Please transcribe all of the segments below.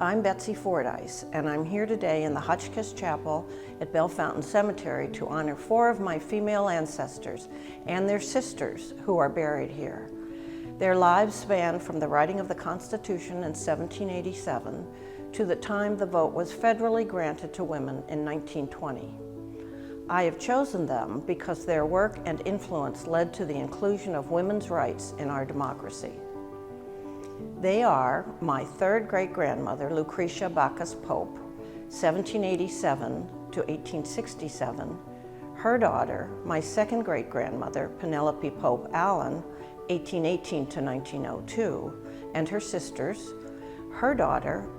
I'm Betsy Fordyce, and I'm here today in the Hotchkiss Chapel at Bellefontaine Cemetery to honor 4 of my female ancestors and their sisters who are buried here. Their lives span from the writing of the Constitution in 1787 to the time the vote was federally granted to women in 1920. I have chosen them because their work and influence led to the inclusion of women's rights in our democracy. They are my 3rd great-grandmother, Lucretia Bacchus Pope, 1787 to 1867, her daughter, my 2nd great-grandmother, Penelope Pope Allen, 1818 to 1902, and her sisters, her daughter,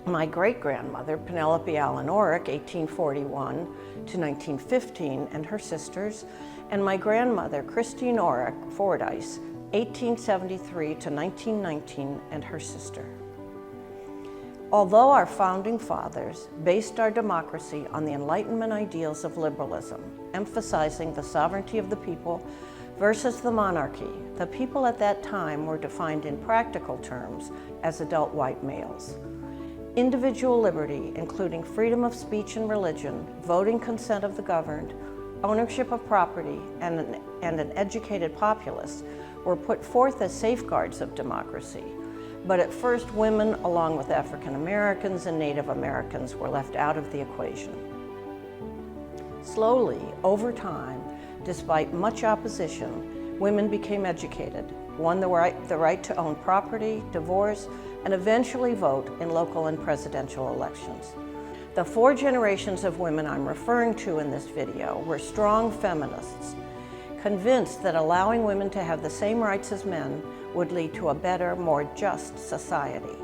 my great-grandmother, Penelope Allen Orrick, 1841 to 1915, and her sisters, and my grandmother, Christine Orrick Fordyce, 1873 to 1919, and her sister. Although our founding fathers based our democracy on the Enlightenment ideals of liberalism, emphasizing the sovereignty of the people versus the monarchy, the people at that time were defined in practical terms as adult white males. Individual liberty, including freedom of speech and religion, voting consent of the governed, ownership of property, and an educated populace, were put forth as safeguards of democracy. But at first, women, along with African Americans and Native Americans, were left out of the equation. Slowly, over time, despite much opposition, women became educated, won the right to own property, divorce, and eventually vote in local and presidential elections. The 4 generations of women I'm referring to in this video were strong feminists, convinced that allowing women to have the same rights as men would lead to a better, more just society.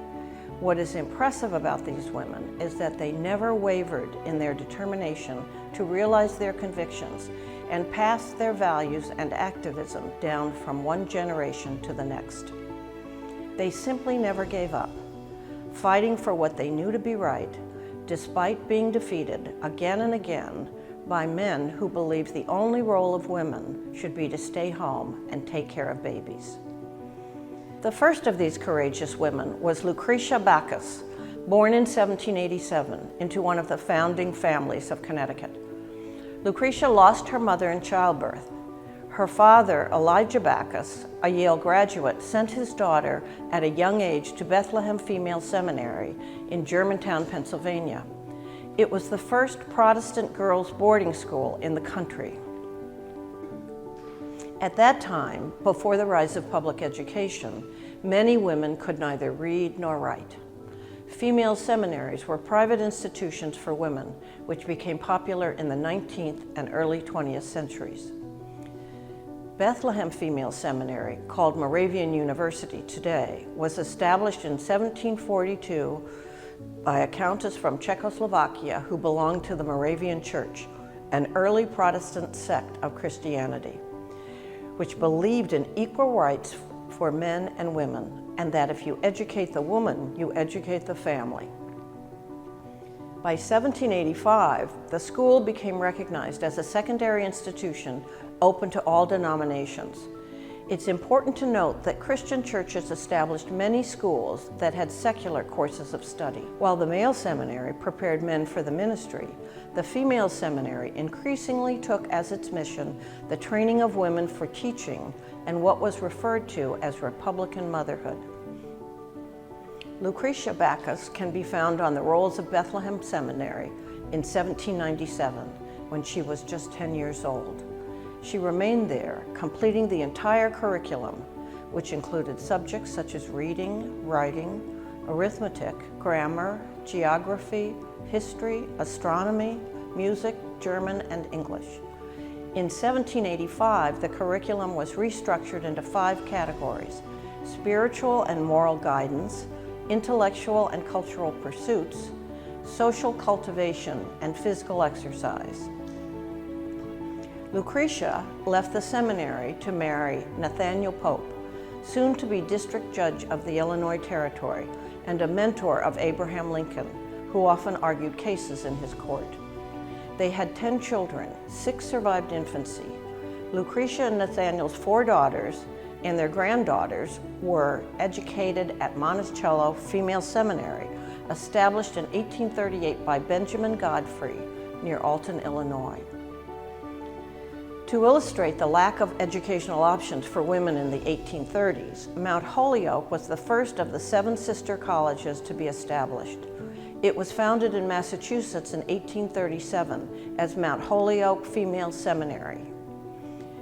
What is impressive about these women is that they never wavered in their determination to realize their convictions and pass their values and activism down from one generation to the next. They simply never gave up, fighting for what they knew to be right, despite being defeated again and again by men who believed the only role of women should be to stay home and take care of babies. The first of these courageous women was Lucretia Bacchus, born in 1787 into one of the founding families of Connecticut. Lucretia lost her mother in childbirth. Her father, Elijah Bacchus, a Yale graduate, sent his daughter at a young age to Bethlehem Female Seminary in Germantown, Pennsylvania. It was the first Protestant girls' boarding school in the country. At that time, before the rise of public education, many women could neither read nor write. Female seminaries were private institutions for women, which became popular in the 19th and early 20th centuries. Bethlehem Female Seminary, called Moravian University today, was established in 1742 by a countess from Czechoslovakia who belonged to the Moravian Church, an early Protestant sect of Christianity, which believed in equal rights for men and women, and that if you educate the woman, you educate the family. By 1785, the school became recognized as a secondary institution open to all denominations. It's important to note that Christian churches established many schools that had secular courses of study. While the male seminary prepared men for the ministry, the female seminary increasingly took as its mission the training of women for teaching and what was referred to as Republican motherhood. Lucretia Bacchus can be found on the rolls of Bethlehem Seminary in 1797, when she was just 10 years old. She remained there, completing the entire curriculum, which included subjects such as reading, writing, arithmetic, grammar, geography, history, astronomy, music, German, and English. In 1785, the curriculum was restructured into 5 categories: spiritual and moral guidance, intellectual and cultural pursuits, social cultivation, and physical exercise. Lucretia left the seminary to marry Nathaniel Pope, soon to be district judge of the Illinois Territory and a mentor of Abraham Lincoln, who often argued cases in his court. They had 10 children, 6 survived infancy. Lucretia and Nathaniel's 4 daughters, and their granddaughters were educated at Monticello Female Seminary, established in 1838 by Benjamin Godfrey near Alton, Illinois. To illustrate the lack of educational options for women in the 1830s, Mount Holyoke was the first of the 7 sister colleges to be established. It was founded in Massachusetts in 1837 as Mount Holyoke Female Seminary.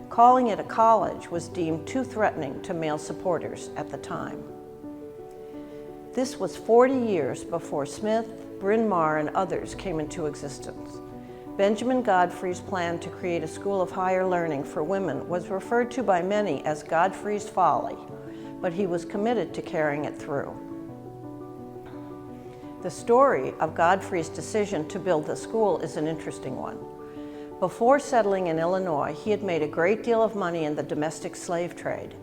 Calling it a college was deemed too threatening to male supporters at the time. This was 40 years before Smith, Bryn Mawr, and others came into existence. Benjamin Godfrey's plan to create a school of higher learning for women was referred to by many as Godfrey's folly, but he was committed to carrying it through. The story of Godfrey's decision to build the school is an interesting one. Before settling in Illinois, he had made a great deal of money in the domestic slave trade.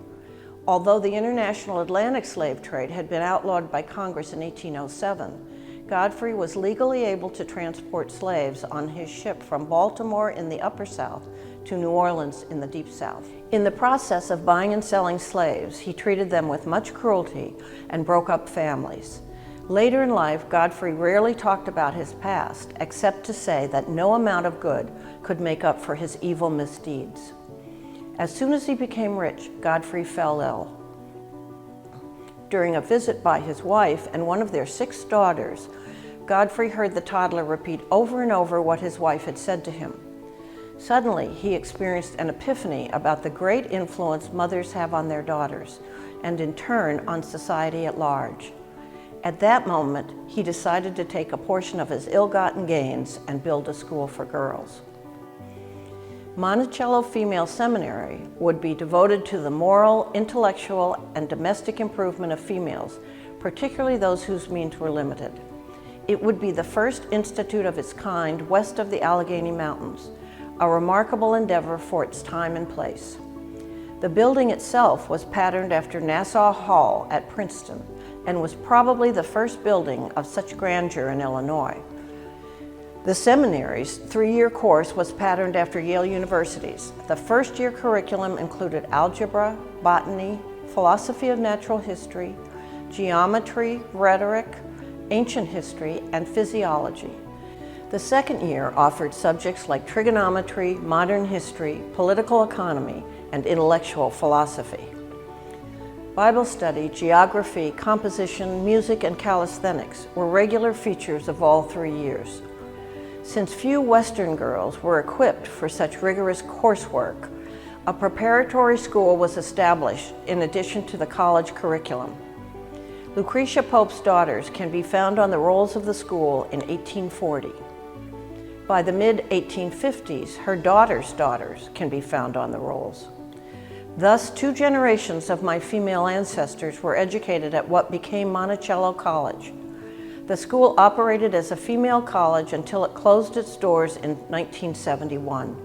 Although the international Atlantic slave trade had been outlawed by Congress in 1807, Godfrey was legally able to transport slaves on his ship from Baltimore in the Upper South to New Orleans in the Deep South. In the process of buying and selling slaves, he treated them with much cruelty and broke up families. Later in life, Godfrey rarely talked about his past, except to say that no amount of good could make up for his evil misdeeds. As soon as he became rich, Godfrey fell ill. During a visit by his wife and one of their 6 daughters, Godfrey heard the toddler repeat over and over what his wife had said to him. Suddenly, he experienced an epiphany about the great influence mothers have on their daughters, and in turn on society at large. At that moment, he decided to take a portion of his ill-gotten gains and build a school for girls. Monticello Female Seminary would be devoted to the moral, intellectual, and domestic improvement of females, particularly those whose means were limited. It would be the first institute of its kind west of the Allegheny Mountains, a remarkable endeavor for its time and place. The building itself was patterned after Nassau Hall at Princeton, and was probably the first building of such grandeur in Illinois. The seminary's 3-year course was patterned after Yale University's. The first-year curriculum included algebra, botany, philosophy of natural history, geometry, rhetoric, ancient history, and physiology. The second year offered subjects like trigonometry, modern history, political economy, and intellectual philosophy. Bible study, geography, composition, music, and calisthenics were regular features of all 3 years. Since few Western girls were equipped for such rigorous coursework, a preparatory school was established in addition to the college curriculum. Lucretia Pope's daughters can be found on the rolls of the school in 1840. By the mid-1850s, her daughters' daughters can be found on the rolls. Thus, 2 generations of my female ancestors were educated at what became Monticello College. The school operated as a female college until it closed its doors in 1971.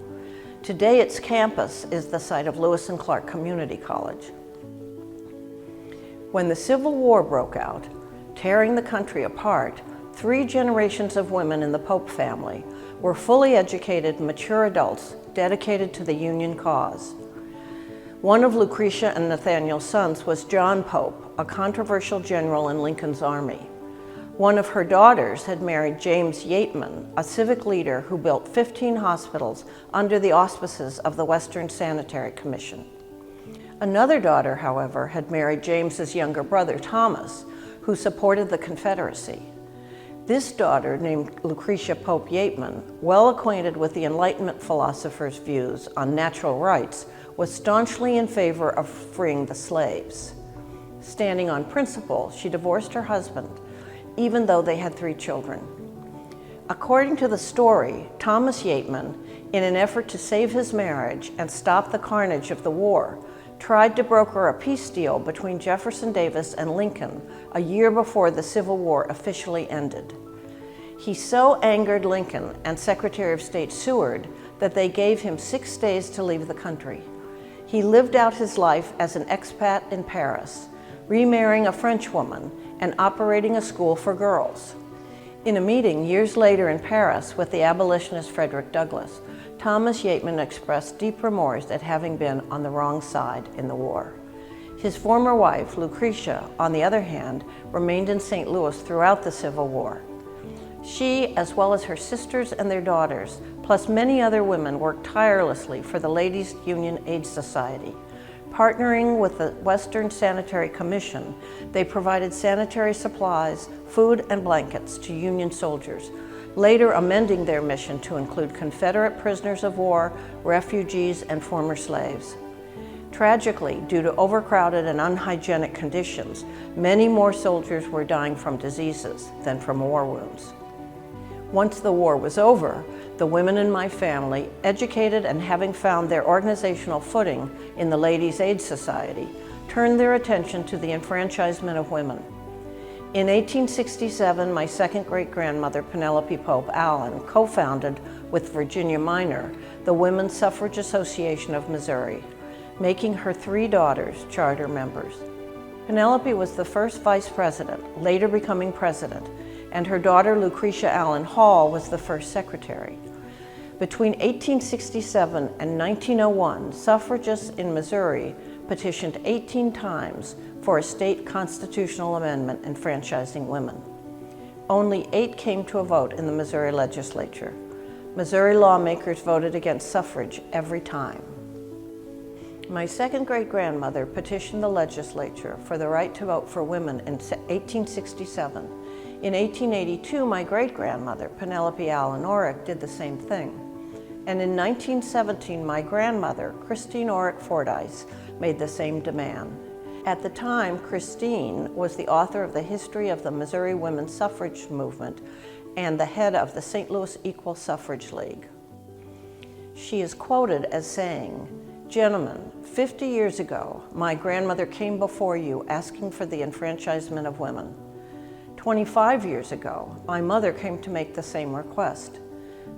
Today, its campus is the site of Lewis and Clark Community College. When the Civil War broke out, tearing the country apart, 3 generations of women in the Pope family were fully educated, mature adults dedicated to the Union cause. One of Lucretia and Nathaniel's sons was John Pope, a controversial general in Lincoln's army. One of her daughters had married James Yateman, a civic leader who built 15 hospitals under the auspices of the Western Sanitary Commission. Another daughter, however, had married James's younger brother, Thomas, who supported the Confederacy. This daughter, named Lucretia Pope Yateman, well acquainted with the Enlightenment philosophers' views on natural rights, was staunchly in favor of freeing the slaves. Standing on principle, she divorced her husband, even though they had 3 children. According to the story, Thomas Yateman, in an effort to save his marriage and stop the carnage of the war, tried to broker a peace deal between Jefferson Davis and Lincoln a year before the Civil War officially ended. He so angered Lincoln and Secretary of State Seward that they gave him 6 days to leave the country. He lived out his life as an expat in Paris, remarrying a French woman and operating a school for girls. In a meeting years later in Paris with the abolitionist Frederick Douglass, Thomas Yateman expressed deep remorse at having been on the wrong side in the war. His former wife, Lucretia, on the other hand, remained in St. Louis throughout the Civil War. She, as well as her sisters and their daughters, plus many other women, worked tirelessly for the Ladies' Union Aid Society. Partnering with the Western Sanitary Commission, they provided sanitary supplies, food, and blankets to Union soldiers, later amending their mission to include Confederate prisoners of war, refugees, and former slaves. Tragically, due to overcrowded and unhygienic conditions, many more soldiers were dying from diseases than from war wounds. Once the war was over, the women in my family, educated and having found their organizational footing in the Ladies' Aid Society, turned their attention to the enfranchisement of women. In 1867, my second great-grandmother, Penelope Pope Allen, co-founded with Virginia Minor the Women's Suffrage Association of Missouri, making her 3 daughters charter members. Penelope was the first vice president, later becoming president, and her daughter Lucretia Allen Hall was the first secretary. Between 1867 and 1901, suffragists in Missouri petitioned 18 times for a state constitutional amendment enfranchising women. Only 8 came to a vote in the Missouri legislature. Missouri lawmakers voted against suffrage every time. My second great-grandmother petitioned the legislature for the right to vote for women in 1867. In 1882, my great-grandmother, Penelope Allen Orrick, did the same thing. And in 1917, my grandmother, Christine Orrick Fordyce, made the same demand. At the time, Christine was the author of the History of the Missouri Women's Suffrage Movement and the head of the St. Louis Equal Suffrage League. She is quoted as saying, "Gentlemen, 50 years ago, my grandmother came before you asking for the enfranchisement of women. 25 years ago, my mother came to make the same request.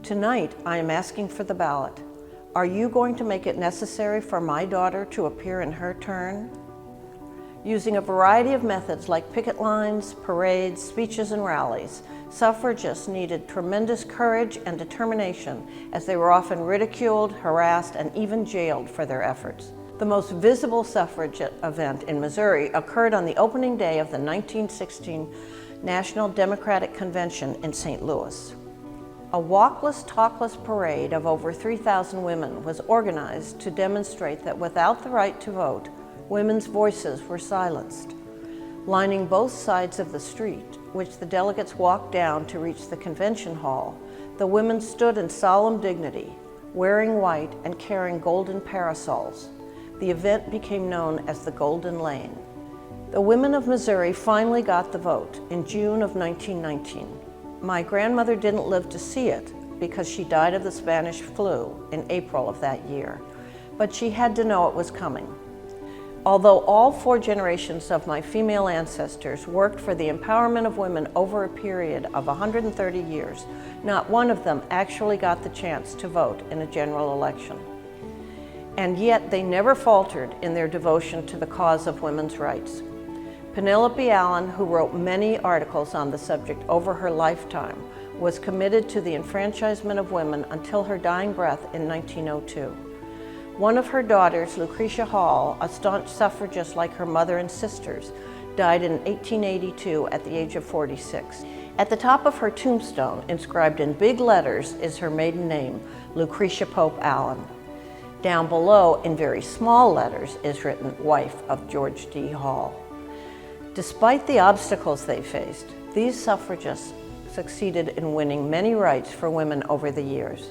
Tonight, I am asking for the ballot. Are you going to make it necessary for my daughter to appear in her turn?" Using a variety of methods like picket lines, parades, speeches, and rallies, suffragists needed tremendous courage and determination, as they were often ridiculed, harassed, and even jailed for their efforts. The most visible suffrage event in Missouri occurred on the opening day of the 1916 National Democratic Convention in St. Louis. A walkless, talkless parade of over 3,000 women was organized to demonstrate that without the right to vote, women's voices were silenced. Lining both sides of the street, which the delegates walked down to reach the convention hall, the women stood in solemn dignity, wearing white and carrying golden parasols. The event became known as the Golden Lane. The women of Missouri finally got the vote in June of 1919. My grandmother didn't live to see it because she died of the Spanish flu in April of that year, but she had to know it was coming. Although all 4 generations of my female ancestors worked for the empowerment of women over a period of 130 years, not one of them actually got the chance to vote in a general election. And yet they never faltered in their devotion to the cause of women's rights. Penelope Allen, who wrote many articles on the subject over her lifetime, was committed to the enfranchisement of women until her dying breath in 1902. One of her daughters, Lucretia Hall, a staunch suffragist like her mother and sisters, died in 1882 at the age of 46. At the top of her tombstone, inscribed in big letters, is her maiden name, Lucretia Pope Allen. Down below, in very small letters, is written, "Wife of George D. Hall." Despite the obstacles they faced, these suffragists succeeded in winning many rights for women over the years.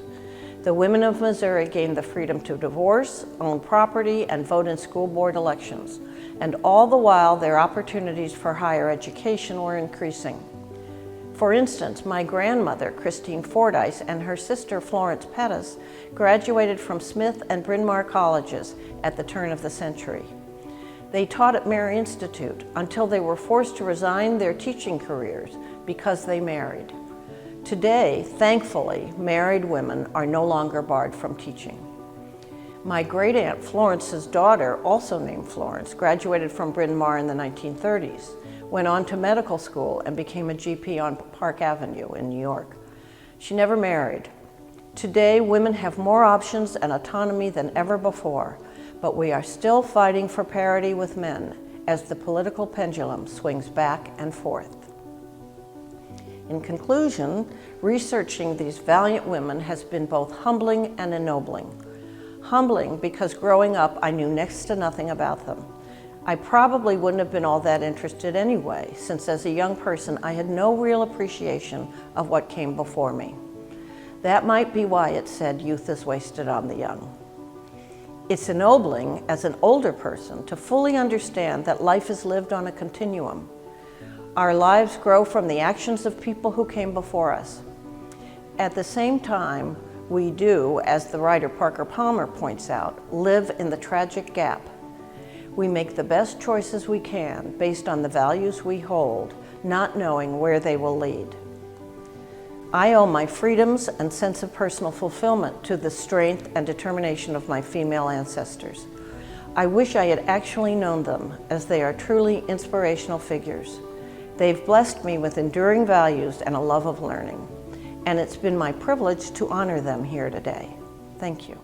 The women of Missouri gained the freedom to divorce, own property, and vote in school board elections. And all the while, their opportunities for higher education were increasing. For instance, my grandmother, Christine Fordyce, and her sister, Florence Pettis, graduated from Smith and Bryn Mawr colleges at the turn of the century. They taught at Mary Institute until they were forced to resign their teaching careers because they married. Today, thankfully, married women are no longer barred from teaching. My great-aunt Florence's daughter, also named Florence, graduated from Bryn Mawr in the 1930s, went on to medical school, and became a GP on Park Avenue in New York. She never married. Today, women have more options and autonomy than ever before, but we are still fighting for parity with men as the political pendulum swings back and forth. In conclusion, researching these valiant women has been both humbling and ennobling. Humbling because growing up I knew next to nothing about them. I probably wouldn't have been all that interested anyway, since as a young person I had no real appreciation of what came before me. That might be why it said youth is wasted on the young. It's ennobling as an older person to fully understand that life is lived on a continuum. Our lives grow from the actions of people who came before us. At the same time, we do, as the writer Parker Palmer points out, live in the tragic gap. We make the best choices we can based on the values we hold, not knowing where they will lead. I owe my freedoms and sense of personal fulfillment to the strength and determination of my female ancestors. I wish I had actually known them, as they are truly inspirational figures. They've blessed me with enduring values and a love of learning, and it's been my privilege to honor them here today. Thank you.